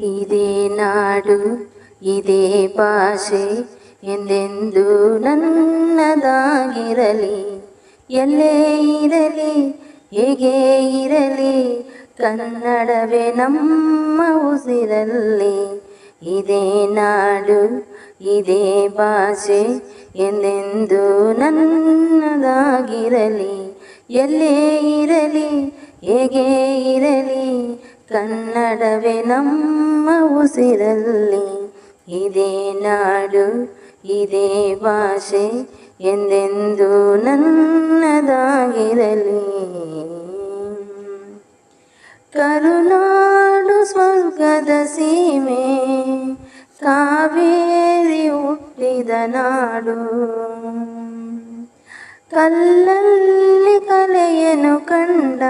ಇದೇ ನಾಡು ಇದೇ ಭಾಷೆ ಎಂದೆಂದೂ ನನ್ನದಾಗಿರಲಿ. ಎಲ್ಲೇ ಇರಲಿ ಹೇಗೆ ಇರಲಿ ಕನ್ನಡವೇ ನಮ್ಮ ಉಸಿರಲ್ಲಿ. ಇದೇ ನಾಡು ಇದೇ ಭಾಷೆ ಎಂದೆಂದೂ ನನ್ನದಾಗಿರಲಿ. ಎಲ್ಲೇ ಇರಲಿ ಹೇಗೆ ಇರಲಿ ಕನ್ನಡವೇ ನಮ್ಮ ಉಸಿರಲ್ಲಿ. ಇದೇ ನಾಡು ಇದೇ ಭಾಷೆ ಎಂದೆಂದೂ ನನ್ನದಾಗಿರಲಿ. ಕರುನಾಡು ಸ್ವರ್ಗದ ಸೀಮೆ ಕಾವೇರಿ ಹುಟ್ಟಿದ ನಾಡು. ಕಲ್ಲಲ್ಲಿ ಕಲೆಯನ್ನು ಕಂಡ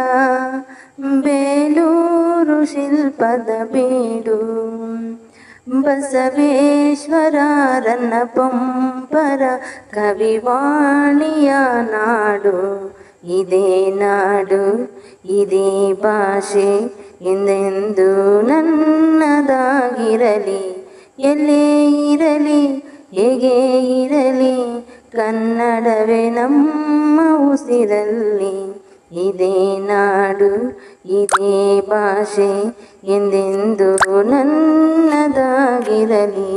ಬೇಲೂರು ಶಿಲ್ಪದ ಬೀಡು. ಬಸವೇಶ್ವರರನ್ನ ಪಂಪರ ಕವಿವಾಣಿಯ ನಾಡು. ಇದೇ ನಾಡು ಇದೇ ಭಾಷೆ ಎಂದೆಂದೂ ನನ್ನದಾಗಿರಲಿ. ಎಲ್ಲೇ ಇರಲಿ ಹೇಗೆ ಇರಲಿ ಕನ್ನಡವೇ ನಮ್ಮ ಉಸಿರಲ್ಲಿ. ಇದೇ ನಾಡು ಇದೇ ಭಾಷೆ ಎಂದೆಂದೂ ನನ್ನದಾಗಿರಲಿ.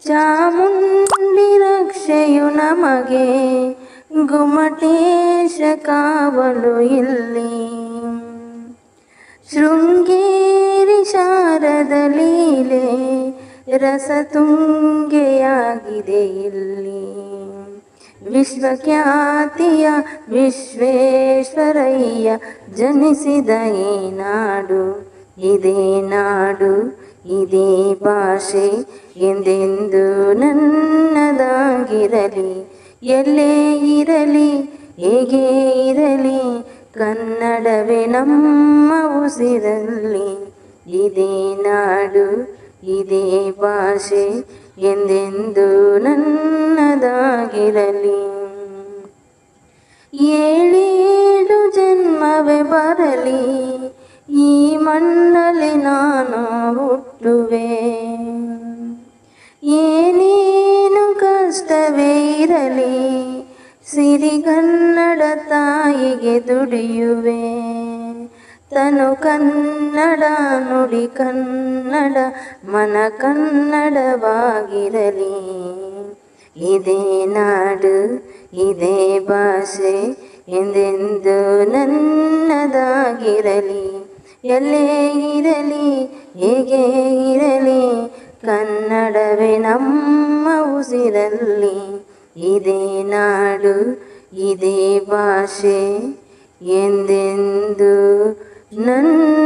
ಚಾಮುಂಡಿ ರಕ್ಷೆಯು ನಮಗೆ ಗುಮಟೇಶ ಕಾವಲು ಇಲ್ಲಿ. ಶೃಂಗೇರಿ ಶಾರದ ಲೀಲೆ ರಸತುಂಗೆಯಾಗಿದೆ ಇಲ್ಲಿ. ವಿಶ್ವಖ್ಯಾತಿಯ ವಿಶ್ವೇಶ್ವರಯ್ಯ ಜನಿಸಿದ ಈ ನಾಡು. ಇದೇ ನಾಡು ಇದೇ ಭಾಷೆ ಎಂದೆಂದೂ ನನ್ನದಾಗಿರಲಿ. ಎಲ್ಲೇ ಇರಲಿ ಹೇಗೆ ಇರಲಿ ಕನ್ನಡವೇ ನಮ್ಮ ಉಸಿರಲ್ಲಿ. ಇದೇ ನಾಡು ಇದೇ ಭಾಷೆ ಎಂದೆಂದೂ ನನ್ನದಾಗಿರಲಿ. ಏಳೇಳು ಜನ್ಮವೇ ಬರಲಿ ಈ ಮಣ್ಣಲ್ಲಿ ನಾನು ಹುಟ್ಟುವೆ. ಏನೇನು ಕಷ್ಟವೇ ಇರಲಿ ಸಿರಿಗನ್ನಡ ತಾಯಿಗೆ ದುಡಿಯುವೆ. ತನು ಕನ್ನಡ ನುಡಿ ಕನ್ನಡ ಮನ ಕನ್ನಡವಾಗಿರಲಿ. ಇದೇ ನಾಡು ಇದೇ ಭಾಷೆ ಎಂದೆಂದೂ ನನ್ನದಾಗಿರಲಿ. ಎಲ್ಲೇ ಇರಲಿ ಹೇಗೆ ಇರಲಿ ಕನ್ನಡವೇ ನಮ್ಮ ಉಸಿರಲ್ಲಿ. ಇದೇ ನಾಡು ಇದೇ ಭಾಷೆ ಎಂದೆಂದೂ ನನ್ನದಾಗಿರಲಿ.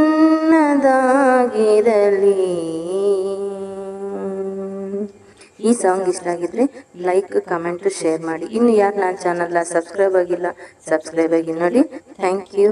ಈ ಸಾಂಗ್ ಇಷ್ಟ ಆಗಿದ್ರೆ ಲೈಕ್ ಕಮೆಂಟ್ ಶೇರ್ ಮಾಡಿ. ಇನ್ನು ಯಾರು ನನ್ನ ಚಾನಲ್ನ ಸಬ್ಸ್ಕ್ರೈಬ್ ಆಗಿಲ್ಲ ಸಬ್ಸ್ಕ್ರೈಬ್ ಆಗಿ ನೋಡಿ. Thank you.